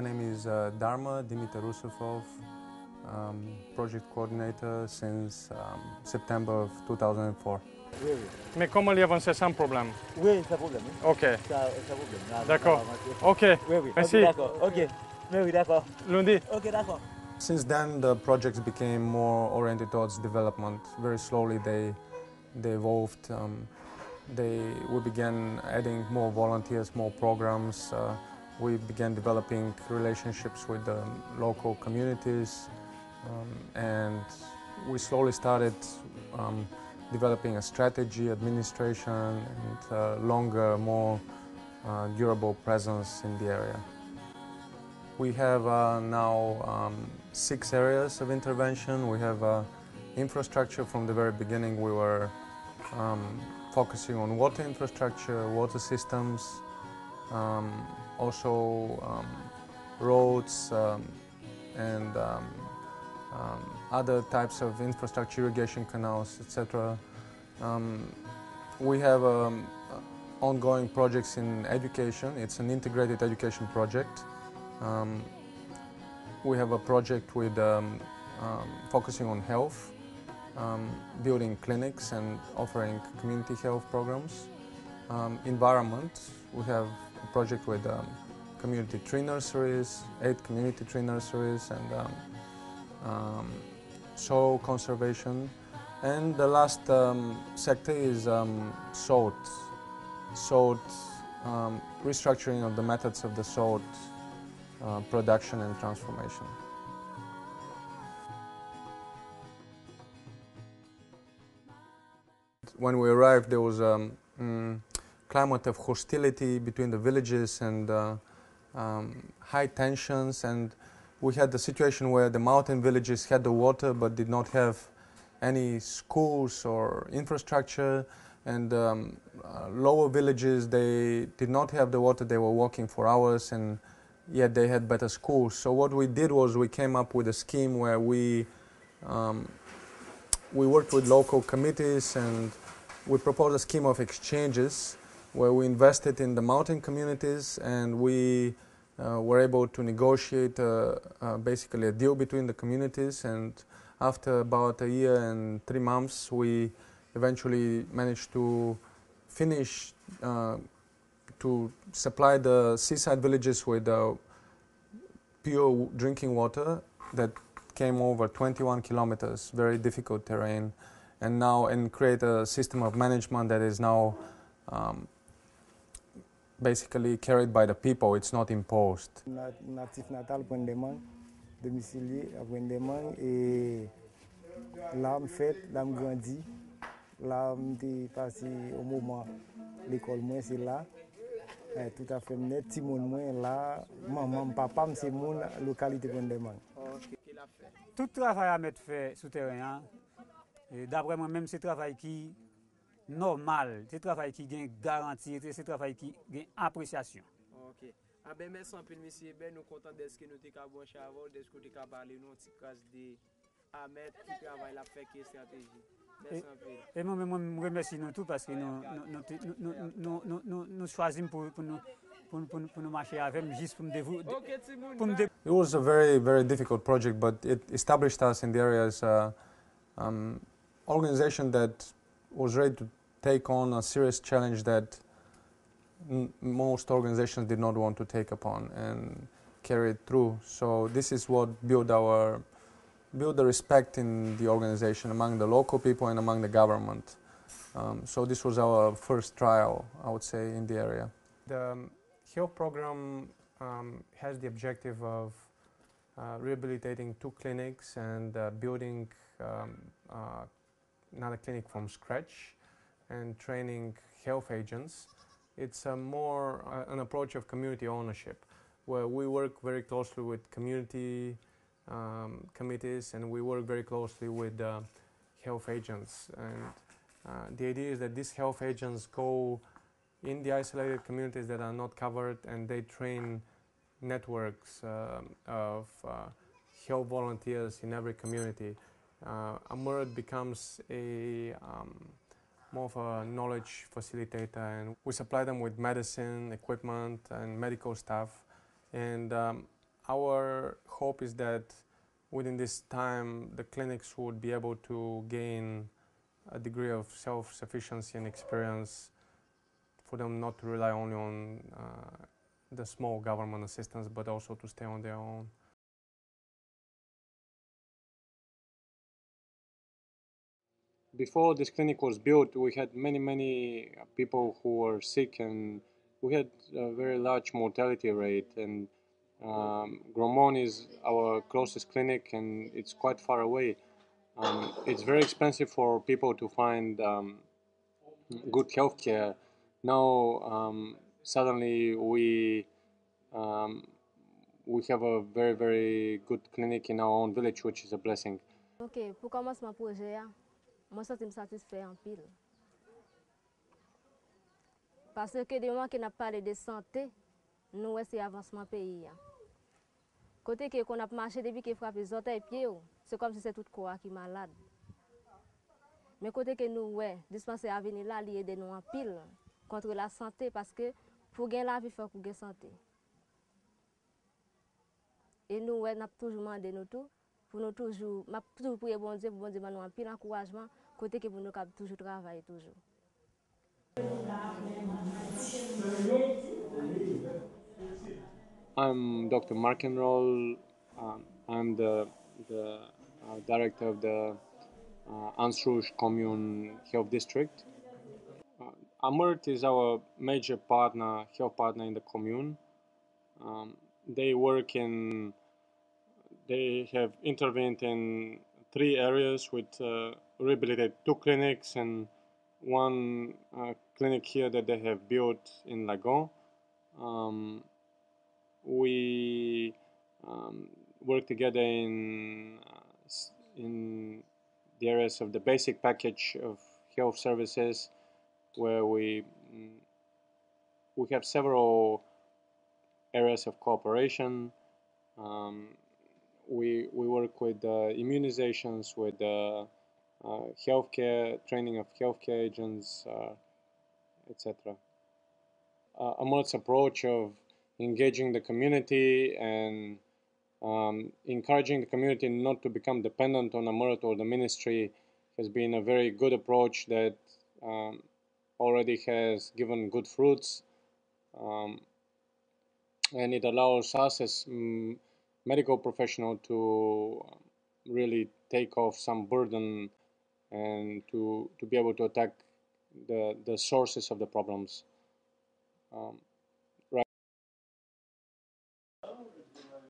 My name is Dharma Dimitarusufov, project coordinator since September of 2004. Oui, oui. Mais comment les avancer sans problème? Oui, sans problème. Ok. Sans problème. D'accord. Ok. Oui, oui. Merci. Okay, d'accord. Ok. Oui, d'accord. Lundi. Ok, d'accord. Since then, the projects became more oriented towards development. Very slowly, they evolved. We began adding more volunteers, more programs. We began developing relationships with the local communities, and we slowly started developing a strategy, administration, and longer, more durable presence in the area. We have now 6 areas of intervention. We have infrastructure. From the very beginning, we were focusing on water infrastructure, water systems, also roads and other types of infrastructure, irrigation canals, etc. We have ongoing projects in education. It's an integrated education project. We have a project with focusing on health, building clinics and offering community health programs. Environment, we have a project with community tree nurseries, 8 community tree nurseries, and soil conservation. And the last sector is salt, restructuring of the methods of the salt production and transformation. When we arrived, there was a climate of hostility between the villages and high tensions, and we had the situation where the mountain villages had the water but did not have any schools or infrastructure, and lower villages, they did not have the water. They were walking for hours, and yet they had better schools. So what we did was we came up with a scheme where we worked with local committees, and we proposed a scheme of exchanges where we invested in the mountain communities, and we were able to negotiate basically a deal between the communities. And after about a year and 3 months, we eventually managed to finish to supply the seaside villages with pure drinking water that came over 21 kilometers, very difficult terrain, and create a system of management that is now basically carried by the people. It's not imposed. Natif natal Pointe-des-Mangues, domicilié à Pointe-des-Mangues, et là je fait, là je grandi, là je suis passé au moment l'école moi c'est là, tout à fait net, petit monde moi là, maman, papa c'est mon localité Pointe-des-Mangues. Tout travail à mettre fait sous terrain, d'après moi-même, c'est un travail qui est normal, c'est un travail qui a garantie, c'est un travail qui a appréciation. Ok. Ah ben merci un peu, monsieur. Ben nous contents de ce que nous avons branché avant, de ce que nous avons parlé, nous petite case de Ahmed qui travaille la fait qui stratégie. Merci un peu. Et moi-même, je remercie nous tous parce que nous choisissons pour nous marcher avec, juste pour nous It was a very, very difficult project, but it established us in the area as an organization that was ready to take on a serious challenge that most organizations did not want to take upon and carry it through. So this is what built the respect in the organization among the local people and among the government. So this was our first trial, I would say, in the area. The health program has the objective of rehabilitating 2 clinics and building another clinic from scratch and training health agents. It's more an approach of community ownership, where we work very closely with community committees, and we work very closely with health agents. And the idea is that these health agents go in the isolated communities that are not covered, and they train networks of health volunteers in every community. AMURT becomes a more of a knowledge facilitator, and we supply them with medicine, equipment, and medical staff. And Our hope is that within this time the clinics would be able to gain a degree of self-sufficiency and experience for them not to rely only on the small government assistance, but also to stay on their own. Before this clinic was built, we had many people who were sick, and we had a very large mortality rate. And Gromon is our closest clinic, and it's quite far away. It's very expensive for people to find good healthcare. Now, suddenly we have a very good clinic in our own village, which is a blessing. Ok, pour commencement projet, moi je suis satisfait en pile. Parce que des moments qu'on a parlé de santé, nous c'est avancement pays. Côté qu'on a marché depuis qu'il frappe les orteils pieds, c'est comme si c'est tout corps qui est malade. Mais côté que nous ouais, dispensaire à venir là, lié de nous en pile contre la santé parce que pour gagner la vie, il faut pour gagner santé. Et nous ouais, n'a toujours demandé nous tout pour nous toujours, m'a toujours prier bon Dieu pour bon Dieu nous en pile encouragement côté que pour nous cap toujours travailler toujours. I'm Dr. Markenroll. I'm the director of the Ansrouche Commune Health District. AMURT is our major partner, health partner in the commune. They have intervened in 3 areas with rehabilitated 2 clinics and 1 clinic here that they have built in Lagon. We work together in the areas of the basic package of health services, where we have several areas of cooperation. We work with immunizations, with healthcare, training of healthcare agents, etc. AMURT's approach of engaging the community and encouraging the community not to become dependent on AMURT or the ministry has been a very good approach that already has given good fruits, and it allows us as medical professionals to really take off some burden and to be able to attack the sources of the problems.